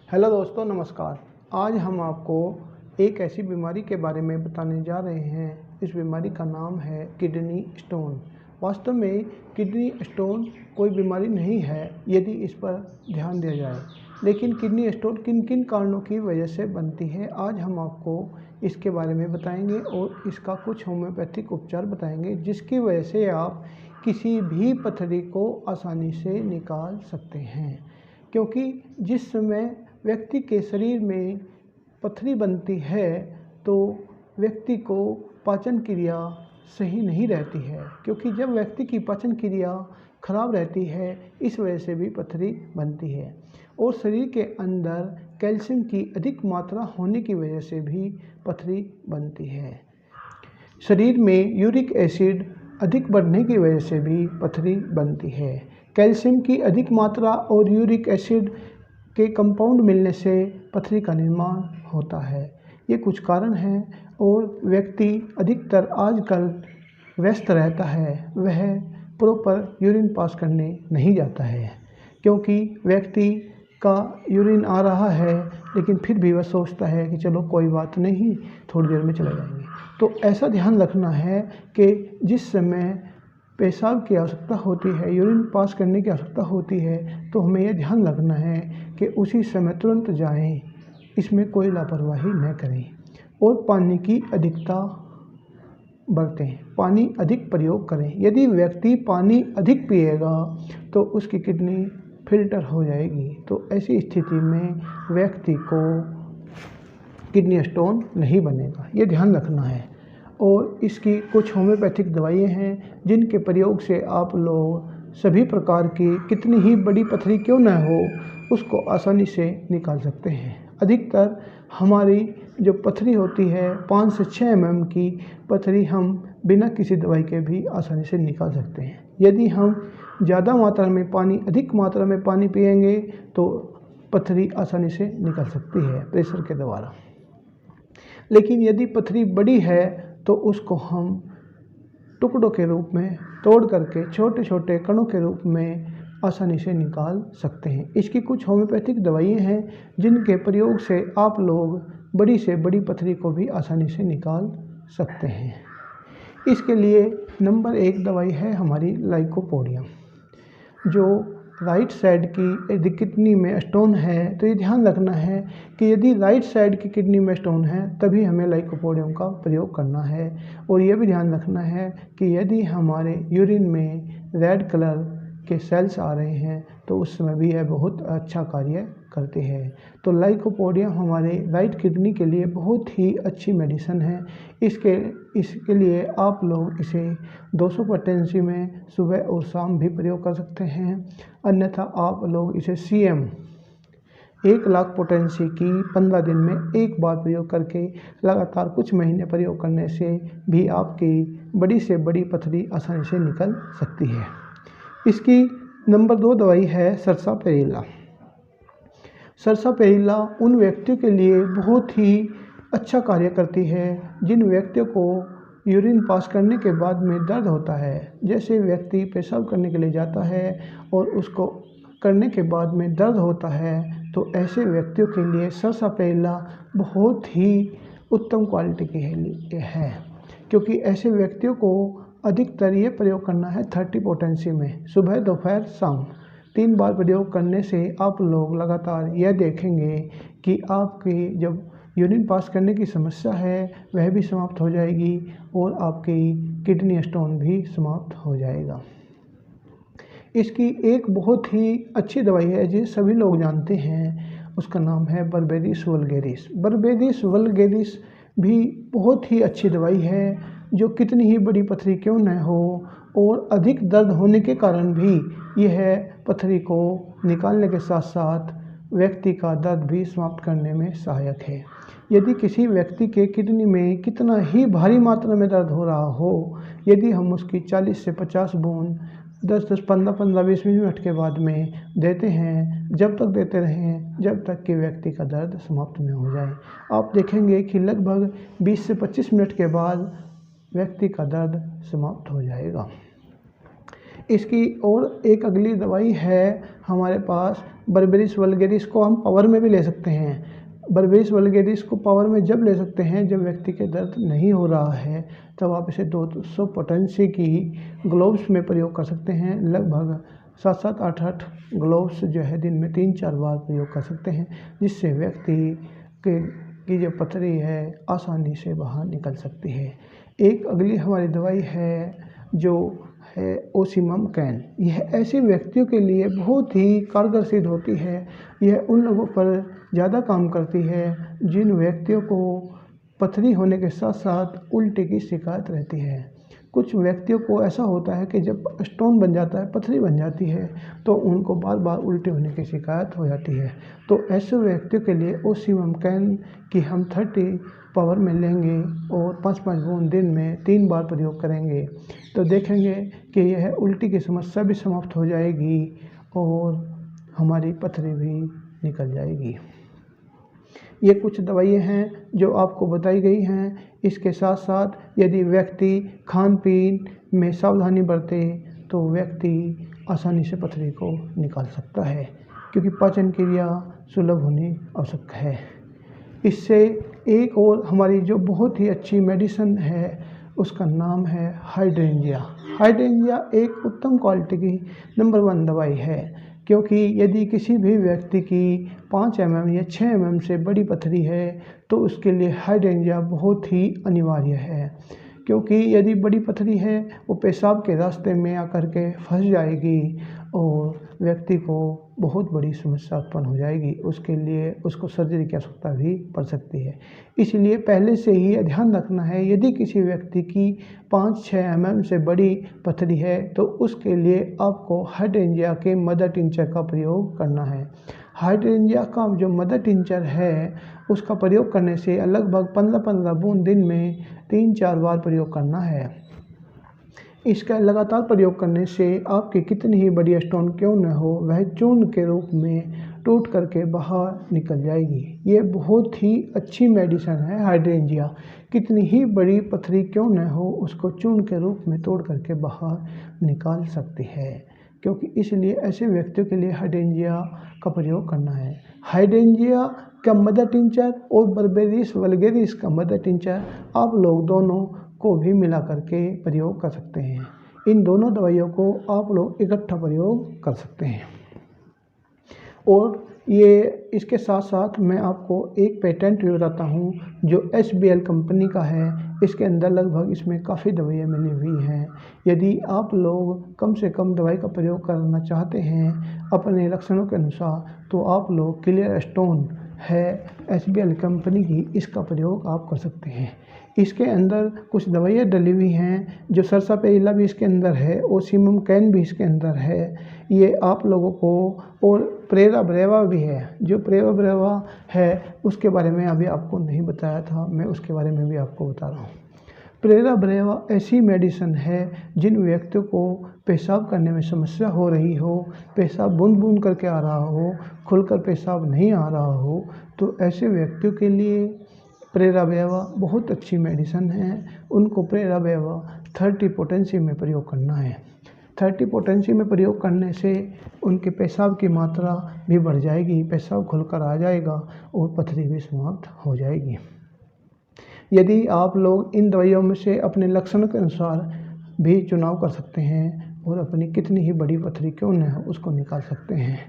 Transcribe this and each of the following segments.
Hello दोस्तों, नमस्कार। आज हम आपको एक ऐसी बीमारी के बारे में बताने जा रहे हैं। इस बीमारी का नाम है किडनी स्टोन। वास्तव में किडनी स्टोन कोई बीमारी नहीं है यदि इस पर ध्यान दिया जाए, लेकिन किडनी स्टोन किन किन कारणों की वजह से बनती है, आज हम आपको इसके बारे में बताएंगे और इसका कुछ होम्योपैथिक उपचार बताएंगे जिसकी वजह से आप किसी भी पथरी को आसानी से निकाल सकते हैं। क्योंकि जिस समय व्यक्ति के शरीर में पथरी बनती है तो व्यक्ति को पाचन क्रिया सही नहीं रहती है, क्योंकि जब व्यक्ति की पाचन क्रिया खराब रहती है इस वजह से भी पथरी बनती है। और शरीर के अंदर कैल्शियम की अधिक मात्रा होने की वजह से भी पथरी बनती है। शरीर में यूरिक एसिड अधिक बढ़ने की वजह से भी पथरी बनती है। कैल्शियम की अधिक मात्रा और यूरिक एसिड के कंपाउंड मिलने से पथरी का निर्माण होता है। ये कुछ कारण हैं और व्यक्ति अधिकतर आजकल व्यस्त रहता है, वह प्रॉपर यूरिन पास करने नहीं जाता है, क्योंकि व्यक्ति का यूरिन आ रहा है लेकिन फिर भी वह सोचता है कि चलो कोई बात नहीं, थोड़ी देर में चले जाएंगे। तो ऐसा ध्यान रखना है कि जिस समय पेशाब की आवश्यकता होती है, यूरिन पास करने की आवश्यकता होती है, तो हमें यह ध्यान रखना है कि उसी समय तुरंत जाएं, इसमें कोई लापरवाही न करें। और पानी की अधिकता बरतें, पानी अधिक प्रयोग करें। यदि व्यक्ति पानी अधिक पिएगा तो उसकी किडनी फिल्टर हो जाएगी, तो ऐसी स्थिति में व्यक्ति को किडनी स्टोन नहीं बनेगा, ये ध्यान रखना है। और इसकी कुछ होम्योपैथिक दवाइयाँ हैं जिनके प्रयोग से आप लोग सभी प्रकार की कितनी ही बड़ी पथरी क्यों न हो उसको आसानी से निकाल सकते हैं। अधिकतर हमारी जो पथरी होती है 5 से 6 mm की पथरी हम बिना किसी दवाई के भी आसानी से निकाल सकते हैं। यदि हम ज़्यादा मात्रा में पानी, अधिक मात्रा में पानी पिएंगे तो पथरी आसानी से निकल सकती है प्रेशर के द्वारा। लेकिन यदि पथरी बड़ी है तो उसको हम टुकड़ों के रूप में तोड़ करके छोटे छोटे कणों के रूप में आसानी से निकाल सकते हैं। इसकी कुछ होम्योपैथिक दवाइयाँ हैं जिनके प्रयोग से आप लोग बड़ी से बड़ी पथरी को भी आसानी से निकाल सकते हैं। इसके लिए नंबर 1 दवाई है हमारी लाइकोपोडियम। जो राइट साइड की यदि किडनी में स्टोन है तो ये ध्यान रखना है कि यदि राइट साइड की किडनी में स्टोन है तभी हमें लाइकोपोडियम का प्रयोग करना है। और यह भी ध्यान रखना है कि यदि हमारे यूरिन में रेड कलर के सेल्स आ रहे हैं तो उस समय भी यह बहुत अच्छा कार्य करती है। तो लाइकोपोडियम हमारे राइट किडनी के लिए बहुत ही अच्छी मेडिसिन है। इसके लिए आप लोग इसे 200 पोटेंसी में सुबह और शाम भी प्रयोग कर सकते हैं। अन्यथा आप लोग इसे CM 1 लाख पोटेंसी की 15 दिन में एक बार प्रयोग करके लगातार कुछ महीने प्रयोग करने से भी आपकी बड़ी से बड़ी पथरी आसानी से निकल सकती है। इसकी नंबर 2 दवाई है सरसापेरिला। सरसापेरिला उन व्यक्तियों के लिए बहुत ही अच्छा कार्य करती है जिन व्यक्तियों को यूरिन पास करने के बाद में दर्द होता है। जैसे व्यक्ति पेशाब करने के लिए जाता है और उसको करने के बाद में दर्द होता है, तो ऐसे व्यक्तियों के लिए सरसापेरिला बहुत ही उत्तम क्वालिटी की है, क्योंकि ऐसे व्यक्तियों को अधिकतर ये प्रयोग करना है 30 पोटेंसी में, सुबह दोपहर शाम 3 बार प्रयोग करने से आप लोग लगातार यह देखेंगे कि आपकी जब यूरिन पास करने की समस्या है वह भी समाप्त हो जाएगी और आपकी किडनी स्टोन भी समाप्त हो जाएगा। इसकी एक बहुत ही अच्छी दवाई है जिसे सभी लोग जानते हैं, उसका नाम है बर्बेरिस वल्गेरिस। बर्बेरिस वल्गेरिस भी बहुत ही अच्छी दवाई है जो कितनी ही बड़ी पथरी क्यों न हो और अधिक दर्द होने के कारण भी यह पथरी को निकालने के साथ साथ व्यक्ति का दर्द भी समाप्त करने में सहायक है। यदि किसी व्यक्ति के किडनी में कितना ही भारी मात्रा में दर्द हो रहा हो, यदि हम उसकी 40 से 50 बूंद 10-10, 15-15, 20 मिनट के बाद में देते हैं, जब तक देते रहें जब तक कि व्यक्ति का दर्द समाप्त न हो जाए। आप देखेंगे कि लगभग 20 से 25 मिनट के बाद व्यक्ति का दर्द समाप्त हो जाएगा। इसकी और एक अगली दवाई है हमारे पास बर्बेरिस वल्गेरिस को हम पावर में भी ले सकते हैं। बर्बेरिस वल्गेरिस को पावर में जब ले सकते हैं जब व्यक्ति के दर्द नहीं हो रहा है, तब आप इसे 200 पोटेंसी की ग्लोव्स में प्रयोग कर सकते हैं। लगभग 7-7, 8-8 ग्लोव्स जो है दिन में 3-4 बार प्रयोग कर सकते हैं, जिससे व्यक्ति की जो पथरी है आसानी से बाहर निकल सकती है। एक अगली हमारी दवाई है जो है ओसिमम कैन। यह ऐसे व्यक्तियों के लिए बहुत ही कारगर सिद्ध होती है। यह उन लोगों पर ज़्यादा काम करती है जिन व्यक्तियों को पथरी होने के साथ साथ उल्टी की शिकायत रहती है। कुछ व्यक्तियों को ऐसा होता है कि जब स्टोन बन जाता है, पथरी बन जाती है, तो उनको बार बार उल्टी होने की शिकायत हो जाती है। तो ऐसे व्यक्तियों के लिए ओसिमम कैन की हम 30 पावर में लेंगे और 5-5 बूंद दिन में 3 बार प्रयोग करेंगे, तो देखेंगे कि यह उल्टी की समस्या भी समाप्त हो जाएगी और हमारी पथरी भी निकल जाएगी। ये कुछ दवाइयाँ हैं जो आपको बताई गई हैं। इसके साथ साथ यदि व्यक्ति खान पीन में सावधानी बरते तो व्यक्ति आसानी से पथरी को निकाल सकता है, क्योंकि पाचन क्रिया सुलभ होनी आवश्यक है। इससे एक और हमारी जो बहुत ही अच्छी मेडिसिन है उसका नाम है हाइड्रेंजिया। हाइड्रेंजिया एक उत्तम क्वालिटी की नंबर 1 दवाई है, क्योंकि यदि किसी भी व्यक्ति की 5 mm या 6 mm से बड़ी पथरी है तो उसके लिए हाइड्रेंजिया बहुत ही अनिवार्य है। क्योंकि यदि बड़ी पथरी है वो पेशाब के रास्ते में आकर के फंस जाएगी और व्यक्ति को बहुत बड़ी समस्या उत्पन्न हो जाएगी। उसके लिए उसको सर्जरी की आवश्यकता भी पड़ सकती है। इसलिए पहले से ही ध्यान रखना है, यदि किसी व्यक्ति की 5-6 mm से बड़ी पथरी है तो उसके लिए आपको हाइड्रेंजिया के मदर टिंचर का प्रयोग करना है। हाइड्रेंजिया का जो मदर टिंचर है उसका प्रयोग करने से लगभग 15-15 बूंद दिन में 3-4 बार प्रयोग करना है। इसका लगातार प्रयोग करने से आपकी कितनी ही बड़ी स्टोन क्यों न हो, वह चूर्ण के रूप में टूट करके बाहर निकल जाएगी। ये बहुत ही अच्छी मेडिसिन है हाइड्रेंजिया। कितनी ही बड़ी पथरी क्यों न हो, उसको चूर्ण के रूप में तोड़ करके बाहर निकाल सकती है। क्योंकि इसलिए ऐसे व्यक्तियों के लिए हाइड्रेंजिया का प्रयोग करना है। हाइड्रेंजिया का मदर टिंचर और बर्बेरिस वल्गेरिस का मदर टिंचर आप लोग दोनों को भी मिला करके प्रयोग कर सकते हैं। इन दोनों दवाइयों को आप लोग इकट्ठा प्रयोग कर सकते हैं। और ये इसके साथ साथ मैं आपको एक पेटेंट भी बताता हूँ जो SBL कंपनी का है। इसके अंदर लगभग इसमें काफ़ी दवाइयाँ मिली हुई हैं। यदि आप लोग कम से कम दवाई का प्रयोग करना चाहते हैं अपने लक्षणों के अनुसार, तो आप लोग क्लियर स्टोन है SBL कंपनी की, इसका प्रयोग आप कर सकते हैं। इसके अंदर कुछ दवाइयाँ डली हुई हैं, जो सरसापेइला भी इसके अंदर है, ओसिमम कैन भी इसके अंदर है। ये आप लोगों को, और प्रेरा ब्रेवा भी है। जो प्रेरा ब्रेवा है उसके बारे में अभी आपको नहीं बताया था, मैं उसके बारे में भी आपको बता रहा हूँ। प्रेरा ब्रेवा ऐसी मेडिसिन है जिन व्यक्तियों को पेशाब करने में समस्या हो रही हो, पेशाब बूंद बूंद करके आ रहा हो, खुलकर पेशाब नहीं आ रहा हो, तो ऐसे व्यक्तियों के लिए प्रेरा ब्रेवा बहुत अच्छी मेडिसिन है। उनको प्रेरा ब्रेवा 30 पोटेंसी में प्रयोग करना है। 30 पोटेंसी में प्रयोग करने से उनके पेशाब की मात्रा भी बढ़ जाएगी, पेशाब खुलकर आ जाएगा और पथरी भी समाप्त हो जाएगी। यदि आप लोग इन दवाइयों में से अपने लक्षणों के अनुसार भी चुनाव कर सकते हैं और अपनी कितनी ही बड़ी पथरी क्यों न हो उसको निकाल सकते हैं।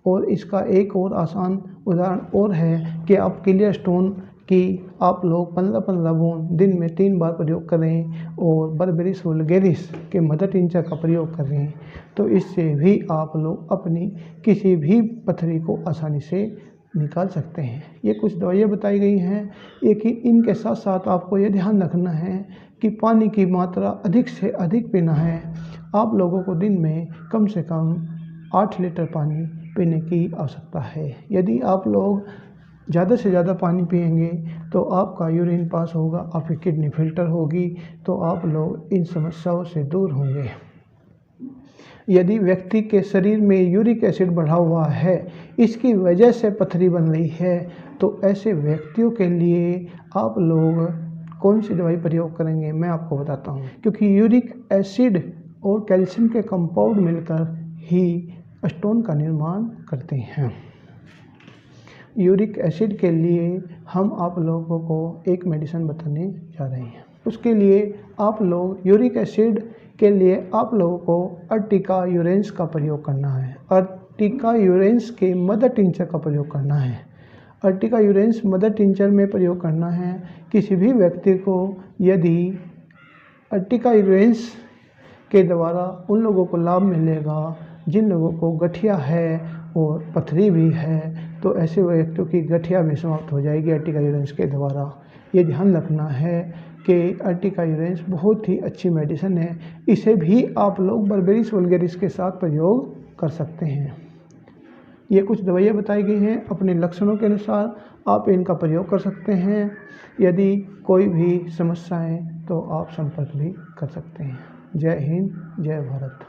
और इसका एक और आसान उदाहरण और है कि आप क्लियर स्टोन की आप लोग 15-15 बूंद दिन में 3 बार प्रयोग करें और बर्बेरिस वल्गेरिस के मदर टिंचर का प्रयोग करें, तो इससे भी आप लोग अपनी किसी भी पथरी को आसानी से निकाल सकते हैं। ये कुछ दवाइयाँ बताई गई हैं। एक ही इनके साथ साथ आपको ये ध्यान रखना है कि पानी की मात्रा अधिक से अधिक पीना है। आप लोगों को दिन में कम से कम 8 लीटर पानी पीने की आवश्यकता है। यदि आप लोग ज़्यादा से ज़्यादा पानी पिएंगे तो आपका यूरिन पास होगा, आपकी किडनी फिल्टर होगी, तो आप लोग इन समस्याओं से दूर होंगे। यदि व्यक्ति के शरीर में यूरिक एसिड बढ़ा हुआ है, इसकी वजह से पथरी बन रही है, तो ऐसे व्यक्तियों के लिए आप लोग कौन सी दवाई प्रयोग करेंगे मैं आपको बताता हूँ। क्योंकि यूरिक एसिड और कैल्शियम के कंपाउंड मिलकर ही स्टोन का निर्माण करते हैं। यूरिक एसिड के लिए हम आप लोगों को एक मेडिसिन बताने जा रहे हैं। उसके लिए आप लोग यूरिक एसिड के लिए आप लोगों को अर्टिका यूरेंस का प्रयोग करना है। अर्टिका यूरेंस के मदर टिंचर का प्रयोग करना है। अर्टिका यूरेंस मदर टिंचर में प्रयोग करना है। किसी भी व्यक्ति को यदि अर्टिका यूरेंस के द्वारा उन लोगों को लाभ मिलेगा जिन लोगों को गठिया है और पथरी भी है, तो ऐसे व्यक्तियों की गठिया भी समाप्त हो जाएगी अर्टिका यूरेंस के द्वारा। ये ध्यान रखना है कि अर्टिका यूरेंस बहुत ही अच्छी मेडिसिन है। इसे भी आप लोग बर्बेरिस वल्गेरिस के साथ प्रयोग कर सकते हैं। ये कुछ दवाइयाँ बताई गई हैं, अपने लक्षणों के अनुसार आप इनका प्रयोग कर सकते हैं। यदि कोई भी समस्याएं तो आप संपर्क भी कर सकते हैं। जय हिंद, जय भारत।